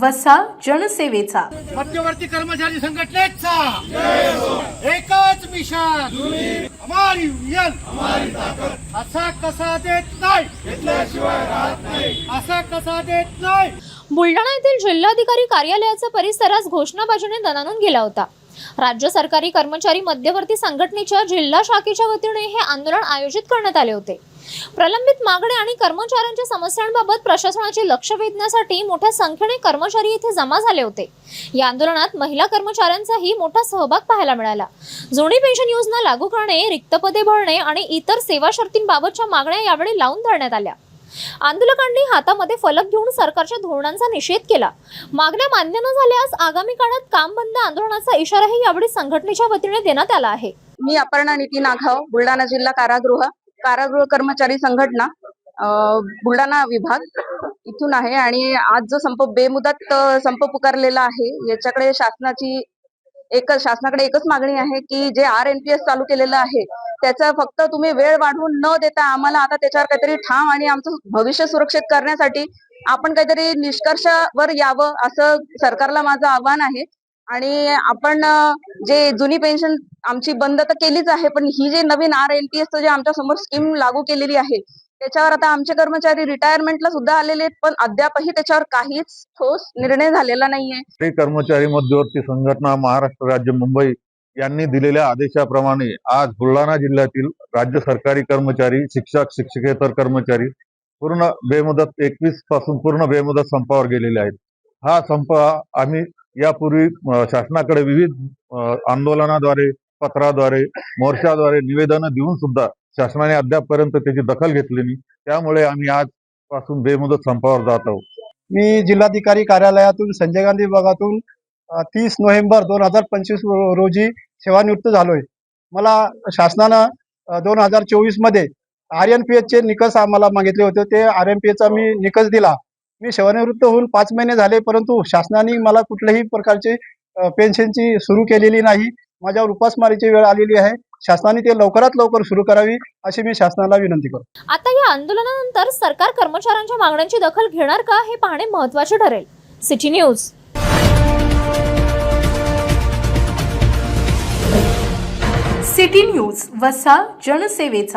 वसा जनसेवेचा मध्यवर्ती कर्मचारी संघटनेचा एकच मिशन हमारी युनियन असा कसा देत नाही असा कसा देत नाही। बुलढाणा येथील जिल्हाधिकारी कार्यालयाचा परिसर आज घोषणाबाजीने दणाणून गेला होता। राज्य सरकारी कर्मचारी मध्यवर्ती संघटनेच्या जिल्हा शाखेच्या वतीने हे आंदोलन आयोजित करण्यात आले होते। प्रलंबित मागण्या आणि कर्मचाऱ्यांच्या समस्यांबाबत प्रशासनाचे लक्ष वेधण्यासाठी मोठ्या संख्येने कर्मचारी येथे जमा झाले होते। या आंदोलनात महिला कर्मचाऱ्यांचाही मोठा सहभाग पाहायला मिळाला। जुनी पेन्शन योजना लागू करणे, रिक्त पदे भरणे आणि इतर सेवा शर्तींबाबतच्या मागण्या यावेळी लावून धरण्यात आल्या। आंदोलकांनी हातामध्ये फलक घेऊन सरकारच्या धोरणांचा निषेध केला। मागण्या मान्य न झाल्यास आगामी काळात काम बंद आंदोलनाचा इशाराही यावेळी संघटनेच्या वतीने देण्यात आला आहे। मी अपर्णा निती नाघाव, बुलढाणा जिल्हा कारागृह कर्मचारी संघटना बुलढाणा विभाग इथून आहे आणि आज जो संप बेमुदत संप पुकारलेला आहे याच्याकडे शासनाकडे एकच मागणी आहे की जे RNPS चालू केलेलं आहे त्याचा फक्त तुम्ही वेळ वाढवून न देता आम्हाला आता त्याच्यावर काहीतरी ठाम आणि आमचं भविष्य सुरक्षित करण्यासाठी आपण काहीतरी निष्कर्षावर यावं असं सरकारला माझं आव्हान आहे। आणि आपण जे जुनी पेन्शन आमची बंद तर केलीच आहे, पण ही जे नवीन RNPS जे आमच्या समोर स्कीम लागू केलेली आहे त्याच्यावर आता आमचे कर्मचारी रिटायरमेंटला सुद्धा आलेले आहेत, पण अद्यापही त्याच्यावर काहीच ठोस निर्णय झालेला नाहीये। कर्मचारी मध्यवर्ती संघटना महाराष्ट्र राज्य मुंबई यांनी दिलेल्या आदेशाप्रमाणे आज बुलढाणा जिल्ह्यातील राज्य सरकारी कर्मचारी, शिक्षक, शिक्षकेतर कर्मचारी पूर्ण बेमुदत 21 पासून पूर्ण बेमुदत संपावर गेलेले आहेत। हा संप आम्ही यापूर्वी शासनाकडे विविध आंदोलनाद्वारे, पत्राद्वारे, मोर्चाद्वारे निवेदन देऊन सुद्धा शासनाने अद्यापपर्यंत त्याची दखल घेतली नाही। त्यामुळे आम्ही आजपासून बेमुदत संपावर जात आहोत। मी जिल्हाधिकारी कार्यालयातून संजय गांधी विभागातून 30 नोव्हेंबर 2025 रोजी सेवानिवृत्त झालोय। मला शासनानं 2024 मध्ये RNPS चे निकष आम्हाला मागितले होते, ते RNPS चा मी निकष दिला। मी सेवानिवृत्त होऊन 5 महिने झाले, परंतु शासनाने मला कुठल्याही प्रकारचे पेन्शनची सुरू केलेली नाही। माझ्यावर उपासमारीची वेळ आलेली आहे। शासनाने ते लवकरात लवकर सुरू करावी अशी मी शासनाला विनंती करतो। आता या आंदोलनानंतर सरकार कर्मचाऱ्यांच्या मागण्यांची दखल घेणार का हे पाहणे महत्त्वाचे ठरेल। City news. सिटी न्यूज वसा जनसेवेचा।